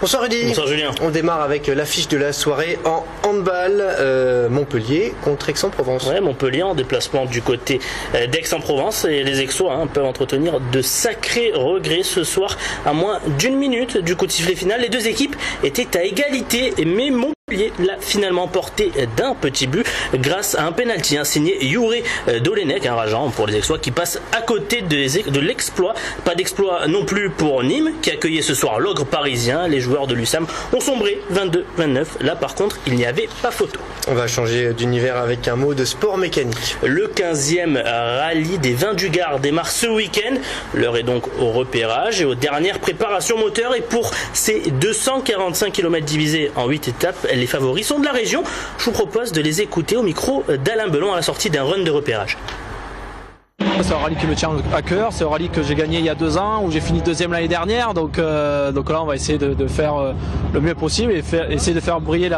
Bonsoir Rudy. Bonsoir Julien. On démarre avec l'affiche de la soirée en handball, Montpellier contre Aix-en-Provence. Ouais, Montpellier en déplacement du côté d'Aix-en-Provence et les Aixois peuvent entretenir de sacrés regrets ce soir à moins d'une minute du coup de sifflet final. Les deux équipes étaient à égalité, mais Montpellier l'a finalement porté d'un petit but grâce à un penalty signé Juraj Dolenek, un rageant pour les Aixois qui passe à côté de l'exploit. Pas d'exploit non plus pour Nîmes qui accueillait ce soir l'ogre parisien. Les joueurs de l'USAM ont sombré 22-29. Là par contre il n'y avait pas photo. On va changer d'univers avec un mot de sport mécanique. Le 15e rallye des Vins du Gard démarre ce week-end. L'heure est donc au repérage et aux dernières préparations moteurs. Et pour ces 245 km divisés en 8 étapes, les favoris sont de la région. Je vous propose de les écouter au micro d'Alain Belon à la sortie d'un run de repérage. C'est un rallye qui me tient à cœur, c'est un rallye que j'ai gagné il y a 2 ans, où j'ai fini 2e l'année dernière, donc là on va essayer de faire le mieux possible et essayer de faire briller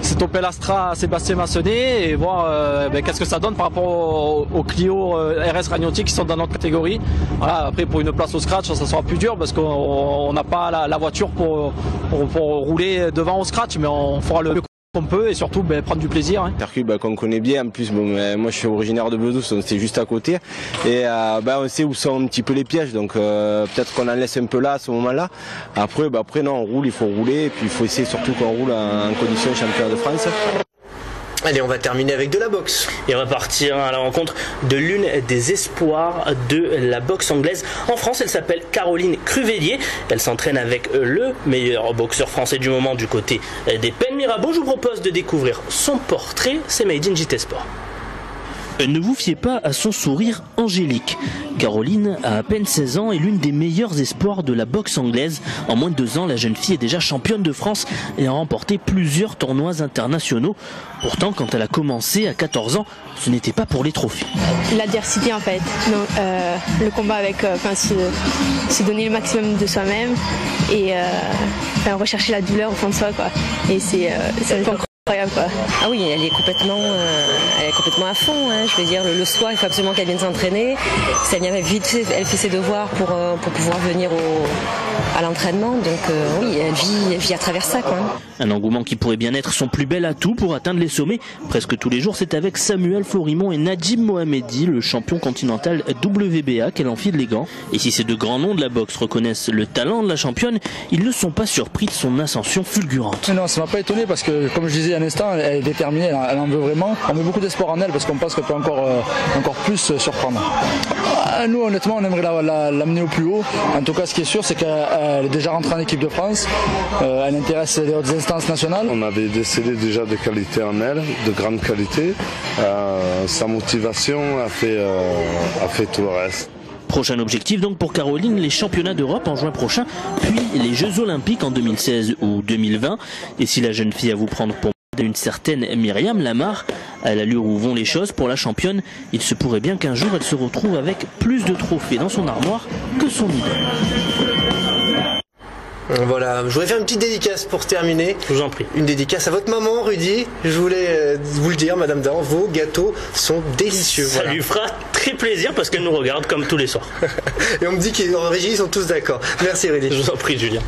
cette Opel Astra Sébastien Massenet et voir qu'est-ce que ça donne par rapport aux Clio RS Ragnotti qui sont dans notre catégorie. Voilà, après pour une place au scratch ça sera plus dur parce qu'on n'a pas la voiture pour rouler devant au scratch, mais on fera le on peut et surtout prendre du plaisir. Circuit qu'on connaît bien en plus, moi je suis originaire de Bedous, c'est juste à côté et on sait où sont un petit peu les pièges, donc peut-être qu'on en laisse un peu là à ce moment-là. Après non, on roule, il faut rouler et puis il faut essayer surtout qu'on roule en condition championnat de France. Allez, on va terminer avec de la boxe. Et on va partir à la rencontre de l'une des espoirs de la boxe anglaise. En France, elle s'appelle Caroline Cruvellier. Elle s'entraîne avec le meilleur boxeur français du moment du côté des Pennes Mirabeau. Je vous propose de découvrir son portrait. C'est Made in JT Sport. Ne vous fiez pas à son sourire angélique. Caroline a à peine 16 ans et l'une des meilleures espoirs de la boxe anglaise. En moins de 2 ans, la jeune fille est déjà championne de France et a remporté plusieurs tournois internationaux. Pourtant, quand elle a commencé à 14 ans, ce n'était pas pour les trophées. L'adversité en fait. Donc, le combat avec, se donner le maximum de soi-même et rechercher la douleur au fond de soi, quoi. Et c'est incroyable, quoi. Ah oui, elle est complètement à fond. Je veux dire, le soir, il faut absolument qu'elle vienne s'entraîner. Si elle vient vite, elle fait ses devoirs pour pouvoir venir à l'entraînement. Donc oui, elle vit à travers ça, quoi. Un engouement qui pourrait bien être son plus bel atout pour atteindre les sommets. Presque tous les jours, c'est avec Samuel Florimont et Nadjib Mohamedi, le champion continental WBA, qu'elle enfile les gants. Et si ces deux grands noms de la boxe reconnaissent le talent de la championne, ils ne sont pas surpris de son ascension fulgurante. Non, ça m'a pas étonné parce que, comme je disais à l'instant, elle est déterminée, elle en veut vraiment. On met beaucoup d'espoir en elle parce qu'on pense qu'elle peut encore plus surprendre. Nous, honnêtement, on aimerait l'amener au plus haut. En tout cas, ce qui est sûr, c'est qu'elle est déjà rentrée en équipe de France. Elle intéresse les hautes instances nationales. On avait décelé déjà des qualités en elle, de grande qualité. Sa motivation a fait tout le reste. Prochain objectif donc pour Caroline, les championnats d'Europe en juin prochain, puis les Jeux Olympiques en 2016 ou 2020. Et si la jeune fille à vous prendre pour une certaine Myriam Lamar, à l'allure où vont les choses pour la championne, il se pourrait bien qu'un jour elle se retrouve avec plus de trophées dans son armoire que son idole. Voilà, je voudrais faire une petite dédicace pour terminer. Je vous en prie. Une dédicace à votre maman, Rudy. Je voulais vous le dire, Madame Dahan, vos gâteaux sont délicieux. Ça lui fera très plaisir parce qu'elle nous regarde comme tous les soirs. Et on me dit qu'en régie, ils sont tous d'accord. Merci Rudy. Je vous en prie, Julien.